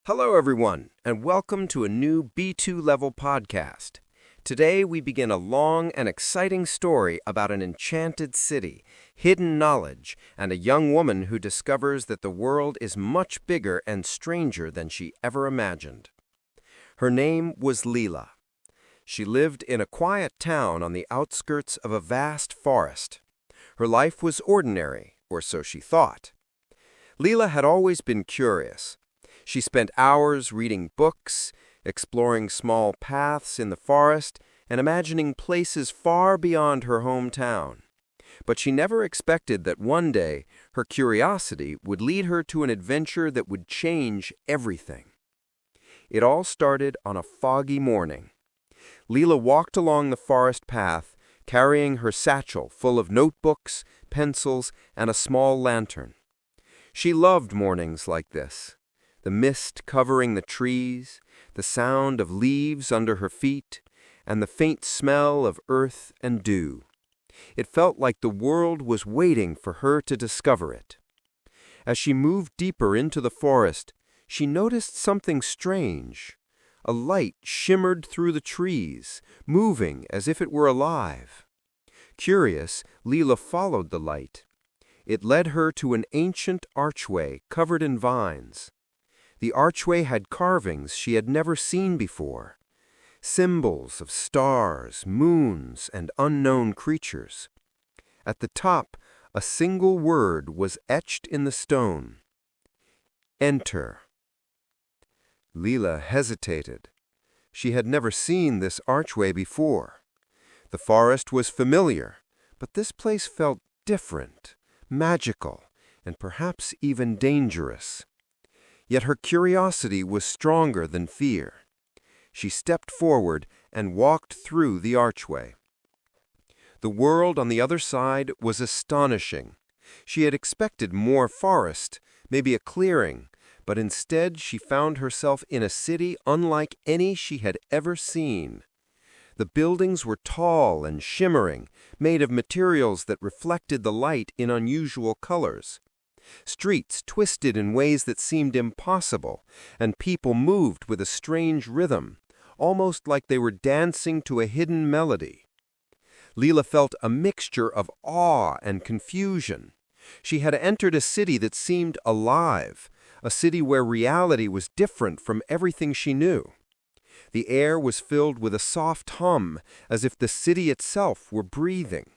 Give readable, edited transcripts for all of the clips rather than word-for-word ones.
Hello, everyone, and welcome to a new B2 Level podcast. Today, we begin a long and exciting story about an enchanted city, hidden knowledge, and a young woman who discovers that the world is much bigger and stranger than she ever imagined. Her name was Leela. She lived in a quiet town on the outskirts of a vast forest. Her life was ordinary, or so she thought. Leela had always been curious. She spent hours reading books, exploring small paths in the forest, and imagining places far beyond her hometown. But she never expected that one day her curiosity would lead her to an adventure that would change everything. It all started on a foggy morning. Leela walked along the forest path, carrying her satchel full of notebooks, pencils, and a small lantern. She loved mornings like this. The mist covering the trees, the sound of leaves under her feet, and the faint smell of earth and dew. It felt like the world was waiting for her to discover it. As she moved deeper into the forest, she noticed something strange. A light shimmered through the trees, moving as if it were alive. Curious, Leela followed the light. It led her to an ancient archway covered in vines. The archway had carvings she had never seen before, symbols of stars, moons, and unknown creatures. At the top, a single word was etched in the stone. Enter. Leela hesitated. She had never seen this archway before. The forest was familiar, but this place felt different, magical, and perhaps even dangerous. Yet her curiosity was stronger than fear. She stepped forward and walked through the archway. The world on the other side was astonishing. She had expected more forest, maybe a clearing, but instead she found herself in a city unlike any she had ever seen. The buildings were tall and shimmering, made of materials that reflected the light in unusual colors. Streets twisted in ways that seemed impossible, and people moved with a strange rhythm, almost like they were dancing to a hidden melody. Leela felt a mixture of awe and confusion. She had entered a city that seemed alive, a city where reality was different from everything she knew. The air was filled with a soft hum, as if the city itself were breathing.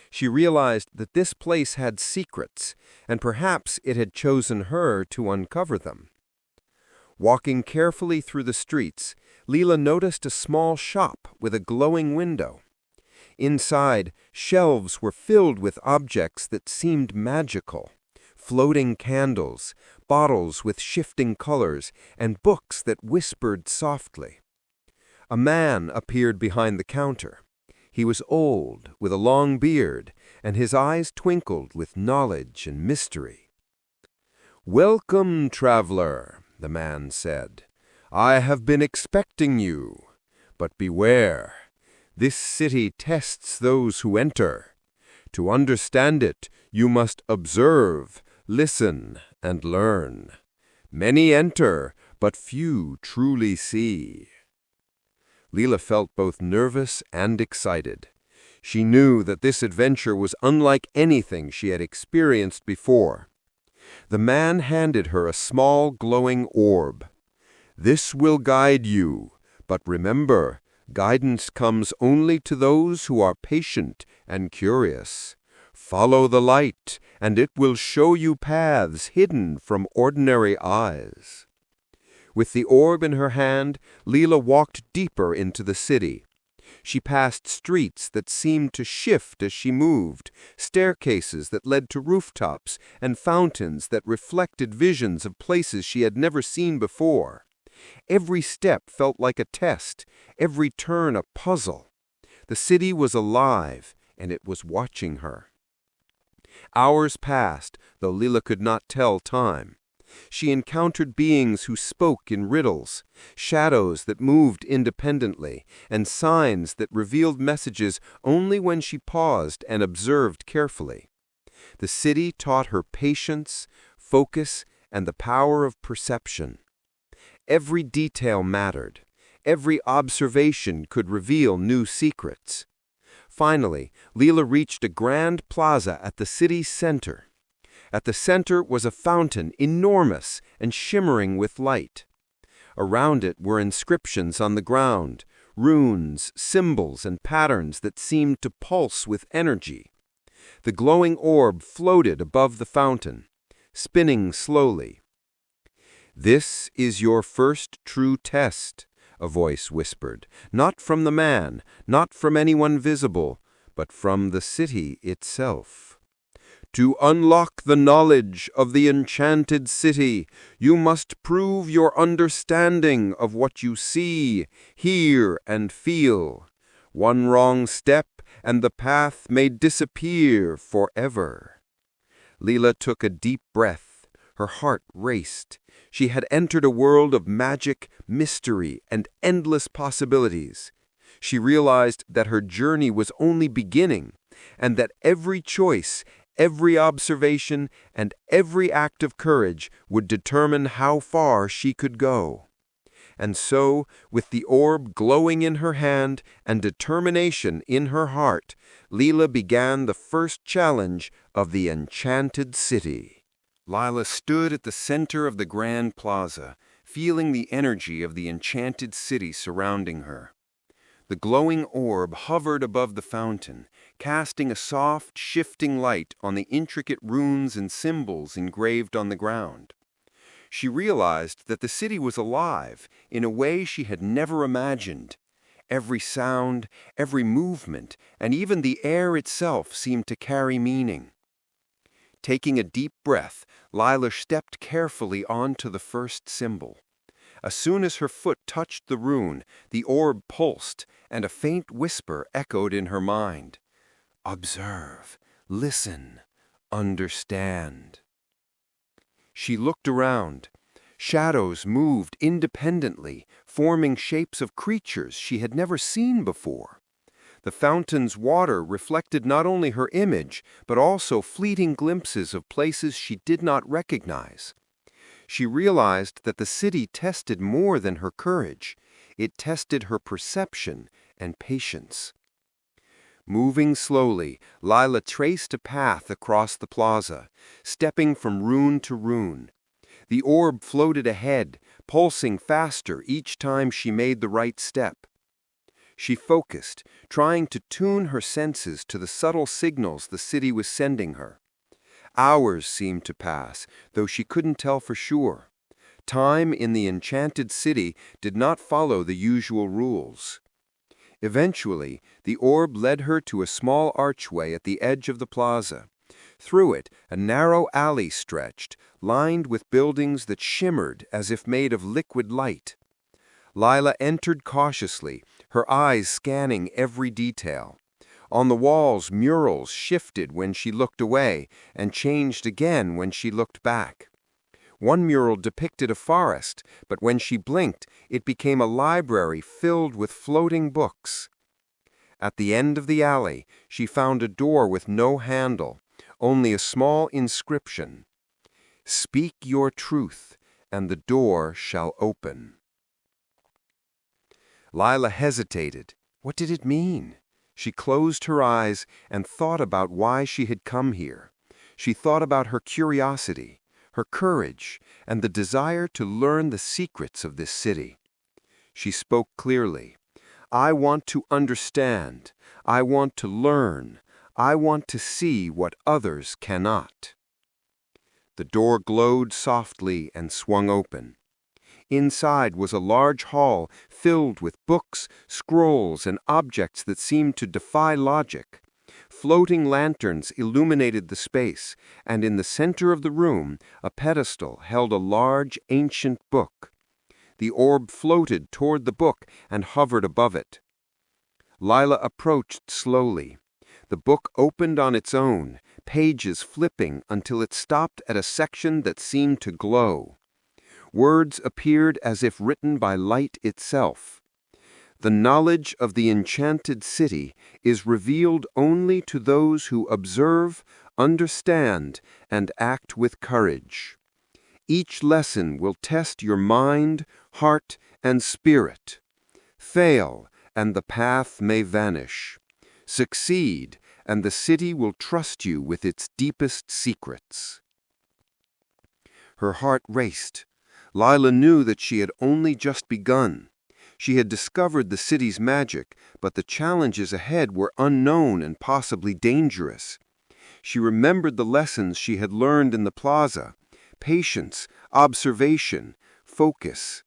She realized that this place had secrets, and perhaps it had chosen her to uncover them. Walking carefully through the streets, Leela noticed a small shop with a glowing window. Inside, shelves were filled with objects that seemed magical. Floating candles, bottles with shifting colors, and books that whispered softly. A man appeared behind the counter. He was old, with a long beard, and his eyes twinkled with knowledge and mystery. "Welcome, traveler," the man said. "I have been expecting you. But beware, this city tests those who enter. To understand it, you must observe, listen, and learn. Many enter, but few truly see." Leela felt both nervous and excited. She knew that this adventure was unlike anything she had experienced before. The man handed her a small glowing orb. "This will guide you, but remember, guidance comes only to those who are patient and curious. Follow the light, and it will show you paths hidden from ordinary eyes." With the orb in her hand, Leela walked deeper into the city. She passed streets that seemed to shift as she moved, staircases that led to rooftops, and fountains that reflected visions of places she had never seen before. Every step felt like a test, every turn a puzzle. The city was alive, and it was watching her. Hours passed, though Leela could not tell time. She encountered beings who spoke in riddles, shadows that moved independently, and signs that revealed messages only when she paused and observed carefully. The city taught her patience, focus, and the power of perception. Every detail mattered. Every observation could reveal new secrets. Finally, Leela reached a grand plaza at the city's center. At the center was a fountain, enormous and shimmering with light. Around it were inscriptions on the ground, runes, symbols, and patterns that seemed to pulse with energy. The glowing orb floated above the fountain, spinning slowly. "This is your first true test," a voice whispered, "not from the man, not from anyone visible, but from the city itself. To unlock the knowledge of the enchanted city, you must prove your understanding of what you see, hear, and feel. One wrong step, and the path may disappear forever." Leela took a deep breath. Her heart raced. She had entered a world of magic, mystery, and endless possibilities. She realized that her journey was only beginning, and that every choice, every observation, and every act of courage would determine how far she could go. And so, with the orb glowing in her hand and determination in her heart, Leela began the first challenge of the Enchanted City. Leela stood at the center of the grand plaza, feeling the energy of the enchanted city surrounding her. The glowing orb hovered above the fountain, casting a soft, shifting light on the intricate runes and symbols engraved on the ground. She realized that the city was alive in a way she had never imagined. Every sound, every movement, and even the air itself seemed to carry meaning. Taking a deep breath, Leela stepped carefully onto the first symbol. As soon as her foot touched the rune, the orb pulsed, and a faint whisper echoed in her mind. "Observe, listen, understand." She looked around. Shadows moved independently, forming shapes of creatures she had never seen before. The fountain's water reflected not only her image, but also fleeting glimpses of places she did not recognize. She realized that the city tested more than her courage. It tested her perception and patience. Moving slowly, Leela traced a path across the plaza, stepping from rune to rune. The orb floated ahead, pulsing faster each time she made the right step. She focused, trying to tune her senses to the subtle signals the city was sending her. Hours seemed to pass, though she couldn't tell for sure. Time in the enchanted city did not follow the usual rules. Eventually, the orb led her to a small archway at the edge of the plaza. Through it, a narrow alley stretched, lined with buildings that shimmered as if made of liquid light. Leela entered cautiously, her eyes scanning every detail. On the walls, murals shifted when she looked away and changed again when she looked back. One mural depicted a forest, but when she blinked, it became a library filled with floating books. At the end of the alley, she found a door with no handle, only a small inscription. "Speak your truth, and the door shall open." Leela hesitated. What did it mean? She closed her eyes and thought about why she had come here. She thought about her curiosity, her courage, and the desire to learn the secrets of this city. She spoke clearly. "I want to understand. I want to learn. I want to see what others cannot." The door glowed softly and swung open. Inside was a large hall filled with books, scrolls, and objects that seemed to defy logic. Floating lanterns illuminated the space, and in the center of the room, a pedestal held a large, ancient book. The orb floated toward the book and hovered above it. Leela approached slowly. The book opened on its own, pages flipping until it stopped at a section that seemed to glow. Words appeared as if written by light itself. "The knowledge of the enchanted city is revealed only to those who observe, understand, and act with courage. Each lesson will test your mind, heart, and spirit. Fail, and the path may vanish. Succeed, and the city will trust you with its deepest secrets. Her heart raced. Lila knew that she had only just begun. She had discovered the city's magic, but the challenges ahead were unknown and possibly dangerous. She remembered the lessons she had learned in the plaza: patience, observation, focus.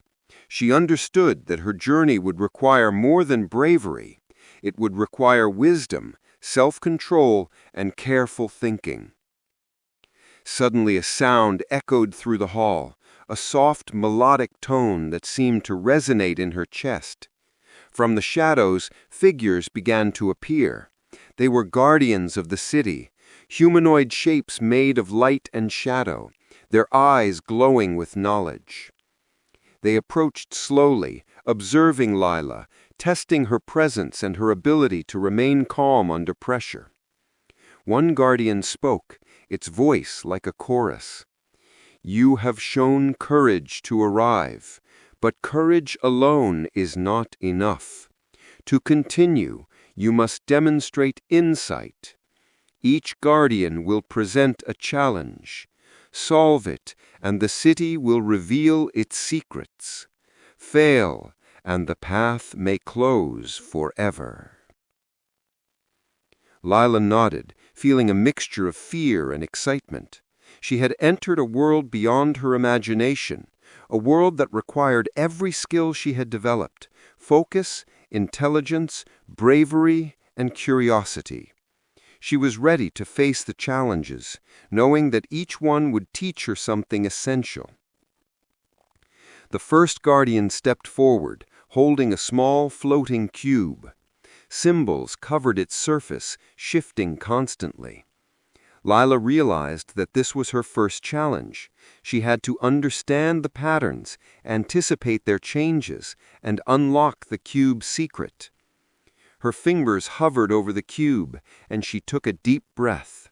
She understood that her journey would require more than bravery. It would require wisdom, self-control, and careful thinking. Suddenly a sound echoed through the hall, a soft, melodic tone that seemed to resonate in her chest. From the shadows, figures began to appear. They were guardians of the city, humanoid shapes made of light and shadow, their eyes glowing with knowledge. They approached slowly, observing Lila, testing her presence and her ability to remain calm under pressure. One guardian spoke, its voice like a chorus. "You have shown courage to arrive, but courage alone is not enough. To continue, you must demonstrate insight. Each guardian will present a challenge. Solve it, and the city will reveal its secrets. Fail, and the path may close forever." Lila nodded, feeling a mixture of fear and excitement. She had entered a world beyond her imagination, a world that required every skill she had developed: focus, intelligence, bravery, and curiosity. She was ready to face the challenges, knowing that each one would teach her something essential. The first guardian stepped forward, holding a small floating cube. Symbols covered its surface, shifting constantly. Lila realized that this was her first challenge. She had to understand the patterns, anticipate their changes, and unlock the cube's secret. Her fingers hovered over the cube, and she took a deep breath.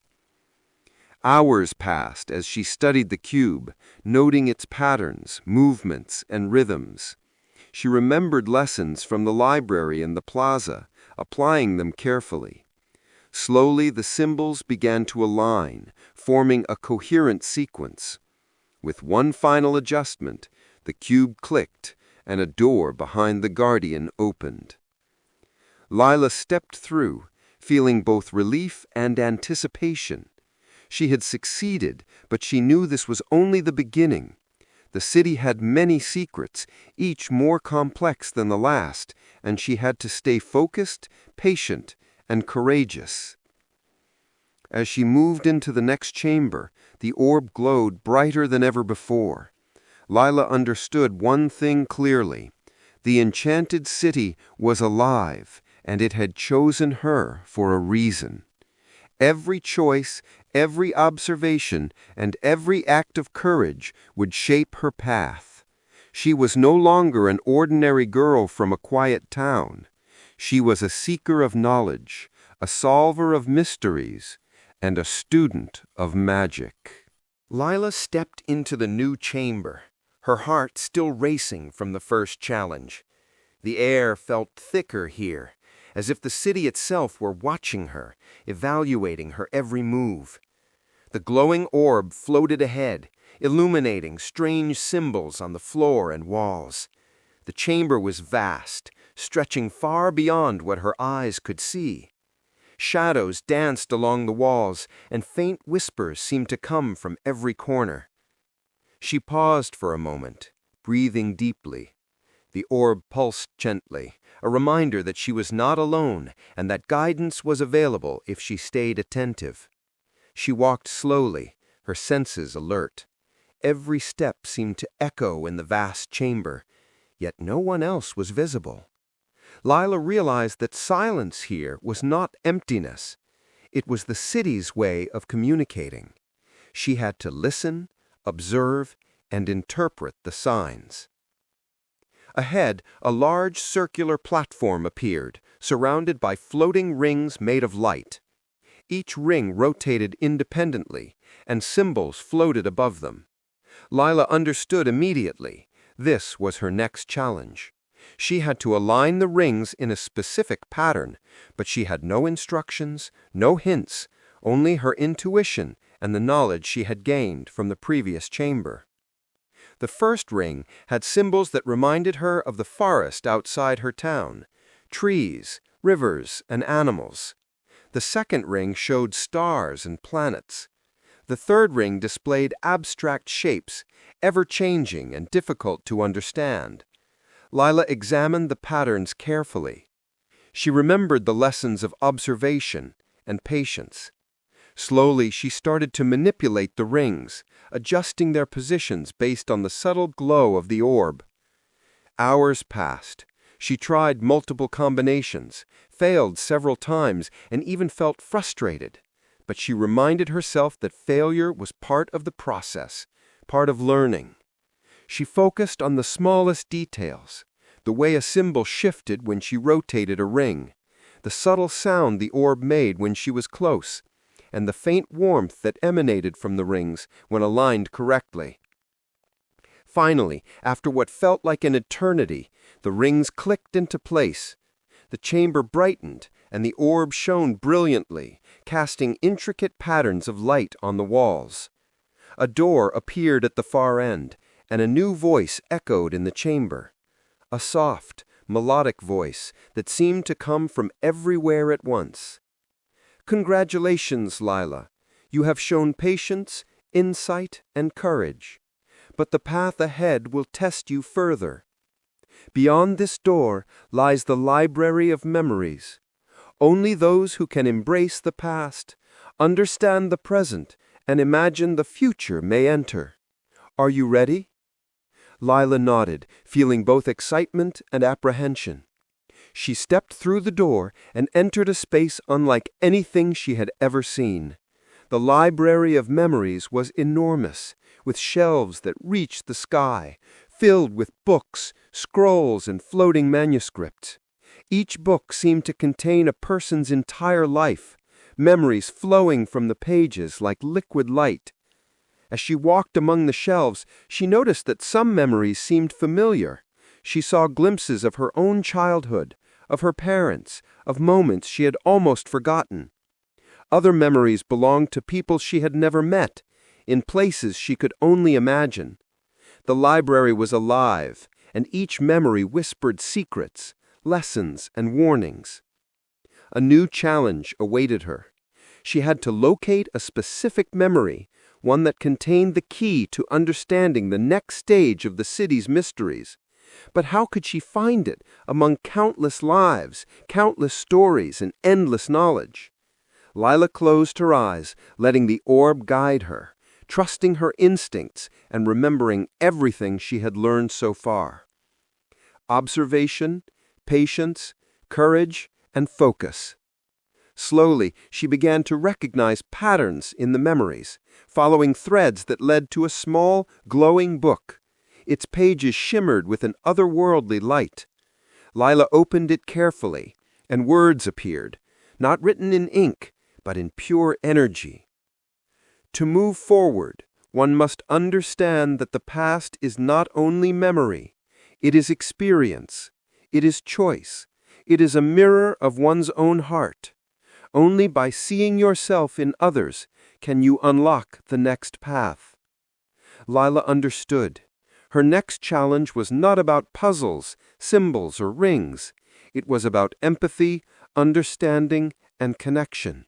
Hours passed as she studied the cube, noting its patterns, movements, and rhythms. She remembered lessons from the library and the plaza, applying them carefully. Slowly, the symbols began to align, forming a coherent sequence. With one final adjustment, the cube clicked, and a door behind the guardian opened. Lila stepped through, feeling both relief and anticipation. She had succeeded, but she knew this was only the beginning. The city had many secrets, each more complex than the last, and she had to stay focused, patient, and courageous. As she moved into the next chamber, the orb glowed brighter than ever before. Lila understood one thing clearly: the enchanted city was alive, and it had chosen her for a reason. Every choice, every observation, and every act of courage would shape her path. She was no longer an ordinary girl from a quiet town. She was a seeker of knowledge, a solver of mysteries, and a student of magic. Lila stepped into the new chamber, her heart still racing from the first challenge. The air felt thicker here, as if the city itself were watching her, evaluating her every move. The glowing orb floated ahead, illuminating strange symbols on the floor and walls. The chamber was vast, stretching far beyond what her eyes could see. Shadows danced along the walls, and faint whispers seemed to come from every corner. She paused for a moment, breathing deeply. The orb pulsed gently, a reminder that she was not alone and that guidance was available if she stayed attentive. She walked slowly, her senses alert. Every step seemed to echo in the vast chamber, yet no one else was visible. Lila realized that silence here was not emptiness. It was the city's way of communicating. She had to listen, observe, and interpret the signs. Ahead, a large circular platform appeared, surrounded by floating rings made of light. Each ring rotated independently, and symbols floated above them. Lila understood immediately. This was her next challenge. She had to align the rings in a specific pattern, but she had no instructions, no hints, only her intuition and the knowledge she had gained from the previous chamber. The first ring had symbols that reminded her of the forest outside her town, trees, rivers, and animals. The second ring showed stars and planets. The third ring displayed abstract shapes, ever-changing and difficult to understand. Lila examined the patterns carefully. She remembered the lessons of observation and patience. Slowly, she started to manipulate the rings, adjusting their positions based on the subtle glow of the orb. Hours passed. She tried multiple combinations, failed several times, and even felt frustrated. But she reminded herself that failure was part of the process, part of learning. She focused on the smallest details, the way a symbol shifted when she rotated a ring, the subtle sound the orb made when she was close, and the faint warmth that emanated from the rings when aligned correctly. Finally, after what felt like an eternity, the rings clicked into place. The chamber brightened, and the orb shone brilliantly, casting intricate patterns of light on the walls. A door appeared at the far end, and a new voice echoed in the chamber. A soft, melodic voice that seemed to come from everywhere at once. "Congratulations, Lila. You have shown patience, insight, and courage. But the path ahead will test you further. Beyond this door lies the library of memories. Only those who can embrace the past, understand the present, and imagine the future may enter. Are you ready?" Lila nodded, feeling both excitement and apprehension. She stepped through the door and entered a space unlike anything she had ever seen. The library of memories was enormous, with shelves that reached the sky, filled with books, scrolls, and floating manuscripts. Each book seemed to contain a person's entire life, memories flowing from the pages like liquid light. As she walked among the shelves, she noticed that some memories seemed familiar. She saw glimpses of her own childhood, of her parents, of moments she had almost forgotten. Other memories belonged to people she had never met, in places she could only imagine. The library was alive, and each memory whispered secrets, lessons, and warnings. A new challenge awaited her. She had to locate a specific memory, one that contained the key to understanding the next stage of the city's mysteries. But how could she find it among countless lives, countless stories, and endless knowledge? Lila closed her eyes, letting the orb guide her, trusting her instincts and remembering everything she had learned so far. Observation, patience, courage, and focus. Slowly, she began to recognize patterns in the memories, following threads that led to a small, glowing book. Its pages shimmered with an otherworldly light. Lila opened it carefully, and words appeared, not written in ink, but in pure energy. To move forward, one must understand that the past is not only memory, it is experience, it is choice, it is a mirror of one's own heart. Only by seeing yourself in others can you unlock the next path. Lila understood. Her next challenge was not about puzzles, symbols, or rings. It was about empathy, understanding, and connection.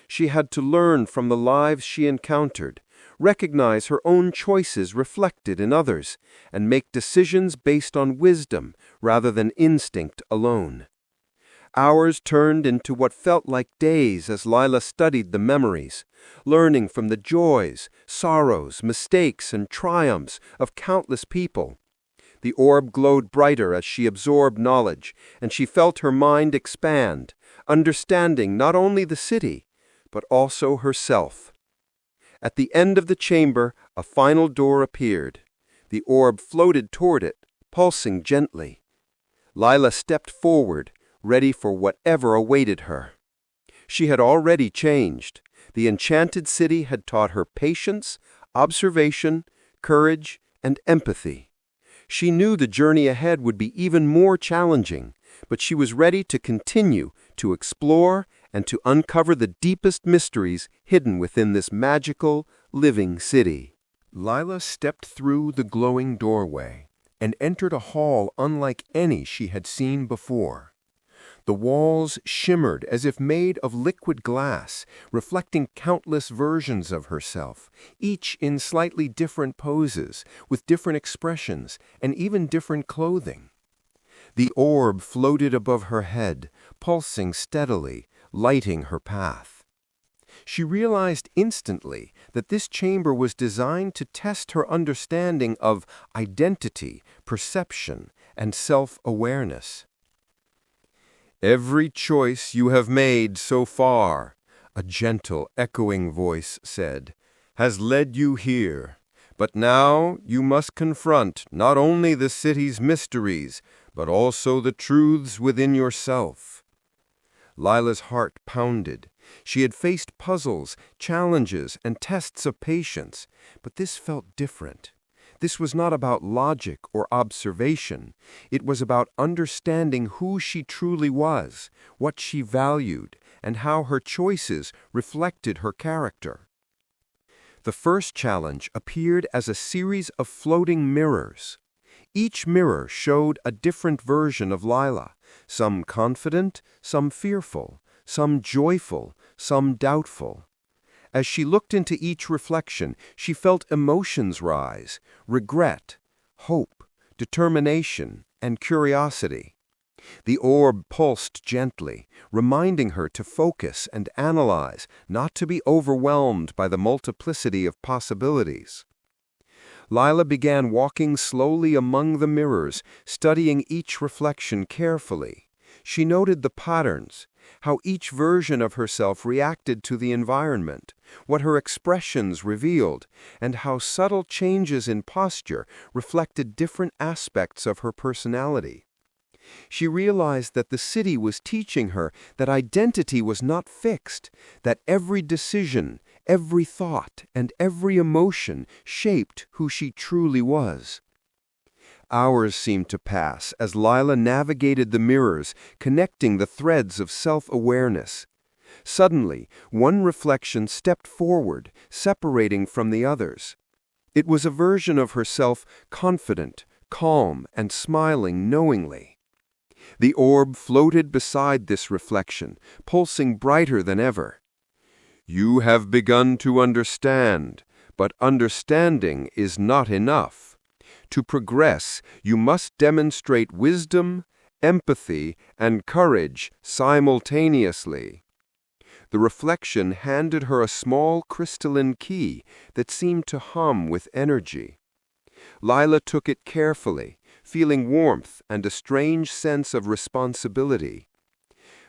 She had to learn from the lives she encountered, recognize her own choices reflected in others, and make decisions based on wisdom rather than instinct alone. Hours turned into what felt like days as Lila studied the memories, learning from the joys, sorrows, mistakes, and triumphs of countless people. The orb glowed brighter as she absorbed knowledge, and she felt her mind expand, understanding not only the city, but also herself. At the end of the chamber, a final door appeared. The orb floated toward it, pulsing gently. Lila stepped forward, ready for whatever awaited her. She had already changed. The enchanted city had taught her patience, observation, courage, and empathy. She knew the journey ahead would be even more challenging, but she was ready to continue to explore and to uncover the deepest mysteries hidden within this magical, living city. Lila stepped through the glowing doorway and entered a hall unlike any she had seen before. The walls shimmered as if made of liquid glass, reflecting countless versions of herself, each in slightly different poses, with different expressions, and even different clothing. The orb floated above her head, pulsing steadily, lighting her path. She realized instantly that this chamber was designed to test her understanding of identity, perception, and self-awareness. "Every choice you have made so far," a gentle, echoing voice said, "has led you here. But now you must confront not only the city's mysteries, but also the truths within yourself." Lila's heart pounded. She had faced puzzles, challenges, and tests of patience, but this felt different. This was not about logic or observation. It was about understanding who she truly was, what she valued, and how her choices reflected her character. The first challenge appeared as a series of floating mirrors. Each mirror showed a different version of Lila, some confident, some fearful, some joyful, some doubtful. As she looked into each reflection, she felt emotions rise: regret, hope, determination, and curiosity. The orb pulsed gently, reminding her to focus and analyze, not to be overwhelmed by the multiplicity of possibilities. Lila began walking slowly among the mirrors, studying each reflection carefully. She noted the patterns, how each version of herself reacted to the environment, what her expressions revealed, and how subtle changes in posture reflected different aspects of her personality. She realized that the city was teaching her that identity was not fixed, that every decision, every thought, and every emotion shaped who she truly was. Hours seemed to pass as Lila navigated the mirrors, connecting the threads of self-awareness. Suddenly, one reflection stepped forward, separating from the others. It was a version of herself confident, calm, and smiling knowingly. The orb floated beside this reflection, pulsing brighter than ever. "You have begun to understand, but understanding is not enough. To progress, you must demonstrate wisdom, empathy, and courage simultaneously." The reflection handed her a small crystalline key that seemed to hum with energy. Lila took it carefully, feeling warmth and a strange sense of responsibility.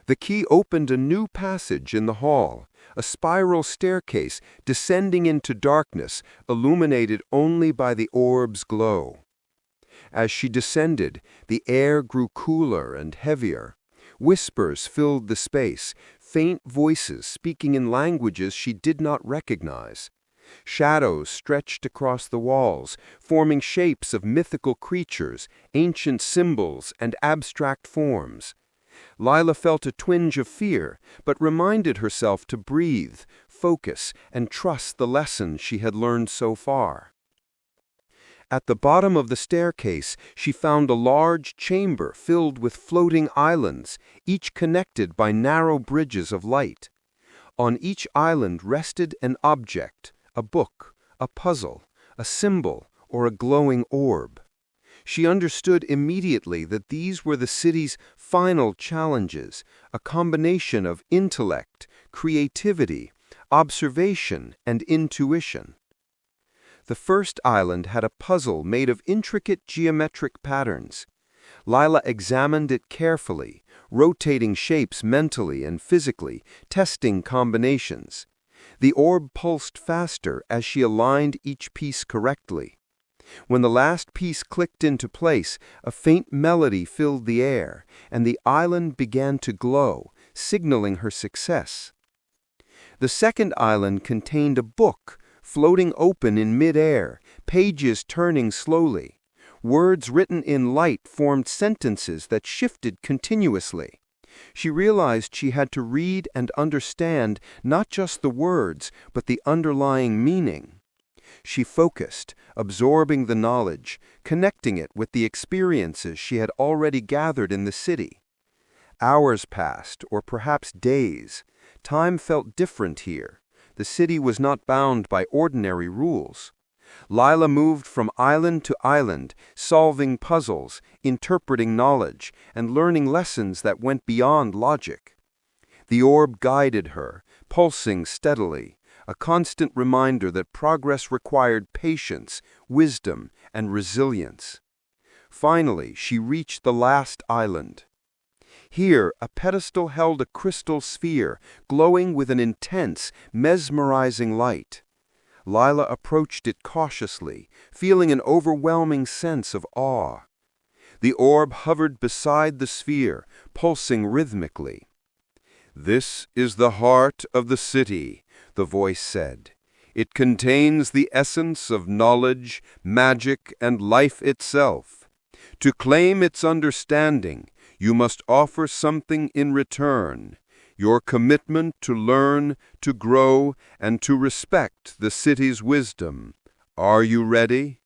The key opened a new passage in the hall, a spiral staircase descending into darkness, illuminated only by the orb's glow. As she descended, the air grew cooler and heavier. Whispers filled the space, faint voices speaking in languages she did not recognize. Shadows stretched across the walls, forming shapes of mythical creatures, ancient symbols, and abstract forms. Lila felt a twinge of fear, but reminded herself to breathe, focus, and trust the lessons she had learned so far. At the bottom of the staircase, she found a large chamber filled with floating islands, each connected by narrow bridges of light. On each island rested an object, a book, a puzzle, a symbol, or a glowing orb. She understood immediately that these were the city's final challenges, a combination of intellect, creativity, observation, and intuition. The first island had a puzzle made of intricate geometric patterns. Lila examined it carefully, rotating shapes mentally and physically, testing combinations. The orb pulsed faster as she aligned each piece correctly. When the last piece clicked into place, a faint melody filled the air, and the island began to glow, signaling her success. The second island contained a book, floating open in mid-air, pages turning slowly. Words written in light formed sentences that shifted continuously. She realized she had to read and understand not just the words, but the underlying meaning. She focused, absorbing the knowledge, connecting it with the experiences she had already gathered in the city. Hours passed, or perhaps days. Time felt different here. The city was not bound by ordinary rules. Lila moved from island to island, solving puzzles, interpreting knowledge, and learning lessons that went beyond logic. The orb guided her, pulsing steadily, a constant reminder that progress required patience, wisdom, and resilience. Finally, she reached the last island. Here, a pedestal held a crystal sphere, glowing with an intense, mesmerizing light. Lila approached it cautiously, feeling an overwhelming sense of awe. The orb hovered beside the sphere, pulsing rhythmically. "This is the heart of the city," the voice said. "It contains the essence of knowledge, magic, and life itself. To claim its understanding, you must offer something in return. Your commitment to learn, to grow, and to respect the city's wisdom. Are you ready?"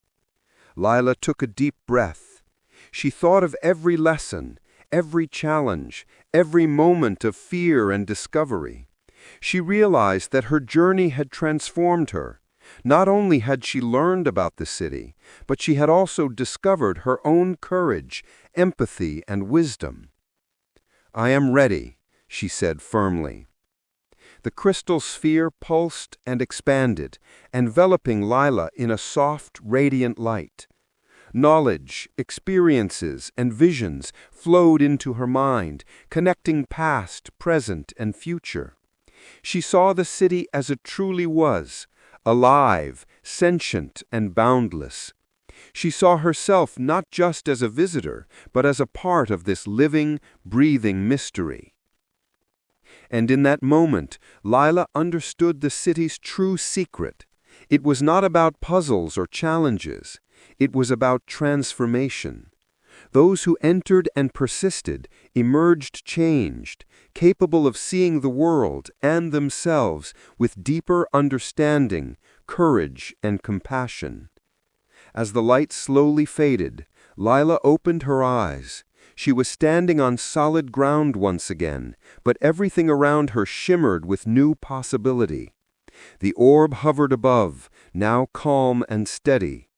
Lila took a deep breath. She thought of every lesson, every challenge, every moment of fear and discovery. She realized that her journey had transformed her. Not only had she learned about the city, but she had also discovered her own courage, empathy, and wisdom. "I am ready," she said firmly. The crystal sphere pulsed and expanded, enveloping Lila in a soft, radiant light. Knowledge, experiences, and visions flowed into her mind, connecting past, present, and future. She saw the city as it truly was, alive, sentient, and boundless. She saw herself not just as a visitor, but as a part of this living, breathing mystery. And in that moment, Lila understood the city's true secret. It was not about puzzles or challenges. It was about transformation. Those who entered and persisted emerged changed, capable of seeing the world and themselves with deeper understanding, courage, and compassion. As the light slowly faded, Lila opened her eyes. She was standing on solid ground once again, but everything around her shimmered with new possibility. The orb hovered above, now calm and steady.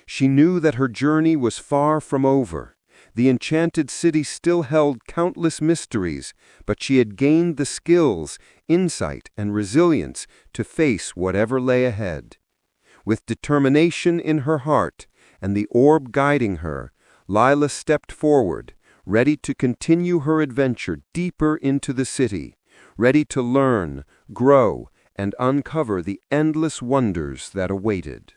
She knew that her journey was far from over. The enchanted city still held countless mysteries, but she had gained the skills, insight, and resilience to face whatever lay ahead. With determination in her heart and the orb guiding her, Lila stepped forward, ready to continue her adventure deeper into the city, ready to learn, grow, and uncover the endless wonders that awaited.